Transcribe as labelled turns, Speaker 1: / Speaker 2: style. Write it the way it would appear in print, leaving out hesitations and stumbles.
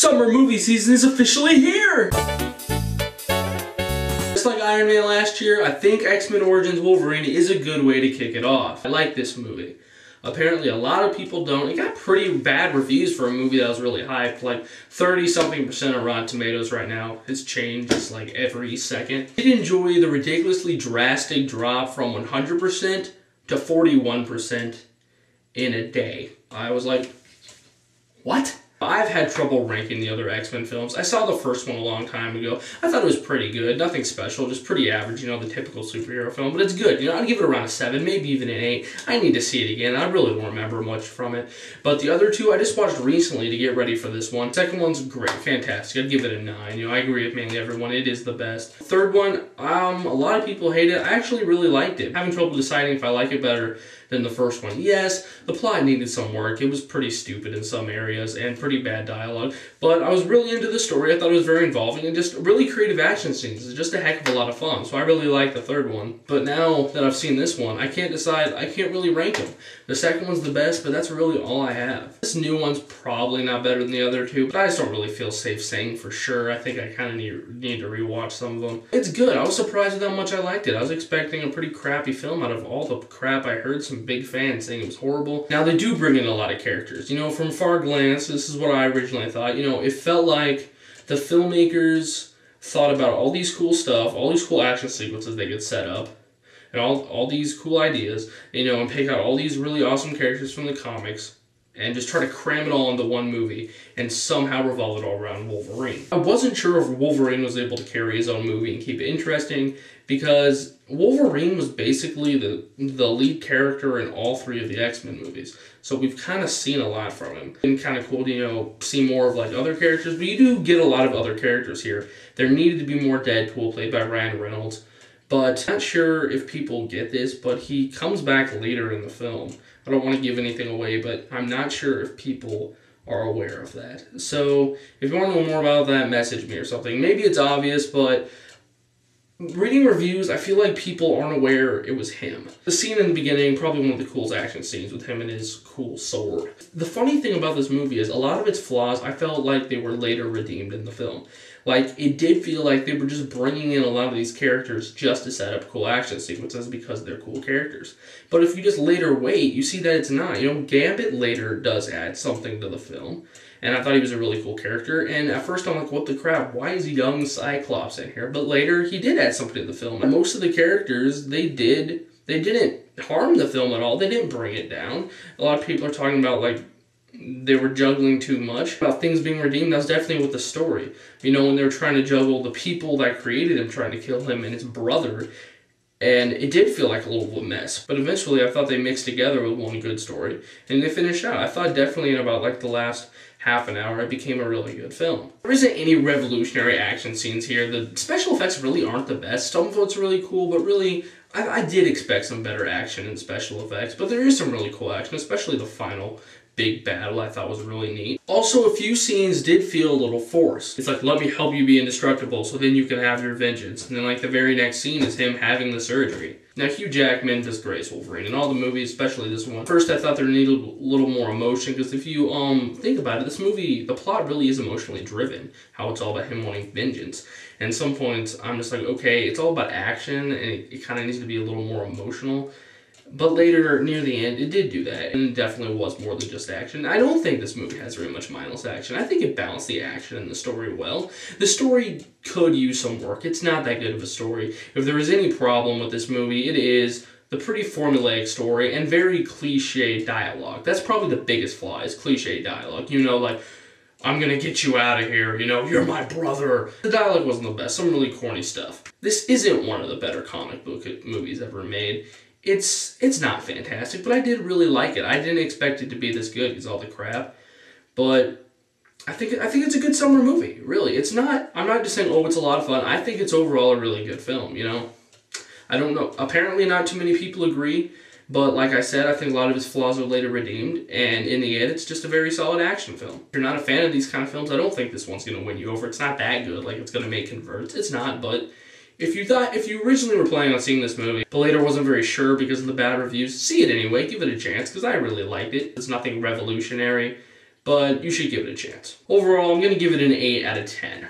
Speaker 1: Summer movie season is officially here! Just like Iron Man last year, I think X-Men Origins Wolverine is a good way to kick it off. I like this movie. Apparently a lot of people don't. It got pretty bad reviews for a movie that was really hyped, like 30-something% on Rotten Tomatoes right now. It's changed just like every second. I did enjoy the ridiculously drastic drop from 100% to 41% in a day. I was like, what? I've had trouble ranking the other X-Men films. I saw the first one a long time ago. I thought it was pretty good. Nothing special, just pretty average, you know, the typical superhero film. But it's good. You know, I'd give it around a 7, maybe even an 8. I need to see it again. I really don't remember much from it. But the other two I just watched recently to get ready for this one. Second one's great, fantastic. I'd give it a 9. You know, I agree with mainly everyone. It is the best. Third one, a lot of people hate it. I actually really liked it. I'm having trouble deciding if I like it better than the first one. Yes, the plot needed some work. It was pretty stupid in some areas and pretty bad dialogue, but I was really into the story. I thought it was very involving and just really creative action scenes. It's just a heck of a lot of fun, so I really like the third one. But now that I've seen this one, I can't decide. I can't really rank them. The second one's the best, but that's really all I have. This new one's probably not better than the other two, but I just don't really feel safe saying for sure. I think I kind of need to rewatch some of them. It's good. I was surprised at how much I liked it. I was expecting a pretty crappy film out of all the crap I heard. Some big fans saying it was horrible. Now, they do bring in a lot of characters. You know, from far glance, this is what I originally thought. You know, it felt like the filmmakers thought about all these cool stuff, all these cool action sequences they could set up, and all these cool ideas, you know, and pick out all these really awesome characters from the comics, and just try to cram it all into one movie, and somehow revolve it all around Wolverine. I wasn't sure if Wolverine was able to carry his own movie and keep it interesting, because Wolverine was basically the lead character in all 3 of the X-Men movies. So we've kind of seen a lot from him. It's been kind of cool to, you know, see more of like other characters, but you do get a lot of other characters here. There needed to be more Deadpool, played by Ryan Reynolds, but I'm not sure if people get this, but he comes back later in the film. I don't want to give anything away, but I'm not sure if people are aware of that. So if you want to know more about that, message me or something. Maybe it's obvious, but reading reviews, I feel like people aren't aware it was him. The scene in the beginning, probably one of the coolest action scenes with him and his cool sword. The funny thing about this movie is a lot of its flaws, I felt like they were later redeemed in the film. Like, it did feel like they were just bringing in a lot of these characters just to set up cool action sequences because they're cool characters. But if you just later wait, you see that it's not. You know, Gambit later does add something to the film. And I thought he was a really cool character. And at first I'm like, what the crap? Why is young Cyclops in here? But later he did add something to the film. And most of the characters, they didn't harm the film at all. They didn't bring it down. A lot of people are talking about, like, they were juggling too much. About things being redeemed, that was definitely with the story. You know, when they were trying to juggle the people that created him, trying to kill him and his brother. And it did feel like a little bit of a mess. But eventually I thought they mixed together with one good story. And they finished out. I thought definitely in about like the last half an hour, it became a really good film. There isn't any revolutionary action scenes here. The special effects really aren't the best. Some of it's really cool, but really, I did expect some better action and special effects. But there is some really cool action, especially the final big battle I thought was really neat. Also, a few scenes did feel a little forced. It's like, let me help you be indestructible so then you can have your vengeance. And then like the very next scene is him having the surgery. Now, Hugh Jackman does great Wolverine in all the movies, especially this one. First, I thought there needed a little more emotion, because if you think about it, this movie, the plot really is emotionally driven. How it's all about him wanting vengeance. And some points, I'm just like, okay, it's all about action, and it kind of needs to be a little more emotional. But later, near the end, it did do that, and it definitely was more than just action. I don't think this movie has very much mindless action. I think it balanced the action and the story well. The story could use some work. It's not that good of a story. If there is any problem with this movie, it is the pretty formulaic story and very cliche dialogue. That's probably the biggest flaw, is cliche dialogue. You know, like, I'm gonna get you out of here, you know, you're my brother. The dialogue wasn't the best, some really corny stuff. This isn't one of the better comic book movies ever made. It's not fantastic, but I did really like it. I didn't expect it to be this good because all the crap, but I think it's a good summer movie. Really, it's not. I'm not just saying, oh, it's a lot of fun. I think it's overall a really good film. You know, I don't know. Apparently, not too many people agree, but like I said, I think a lot of its flaws are later redeemed, and in the end, it's just a very solid action film. If you're not a fan of these kind of films, I don't think this one's gonna win you over. It's not that good. Like, it's gonna make converts. It's not, but if you originally were planning on seeing this movie, but later wasn't very sure because of the bad reviews, see it anyway, give it a chance, because I really liked it. It's nothing revolutionary, but you should give it a chance. Overall, I'm going to give it an 8 out of 10.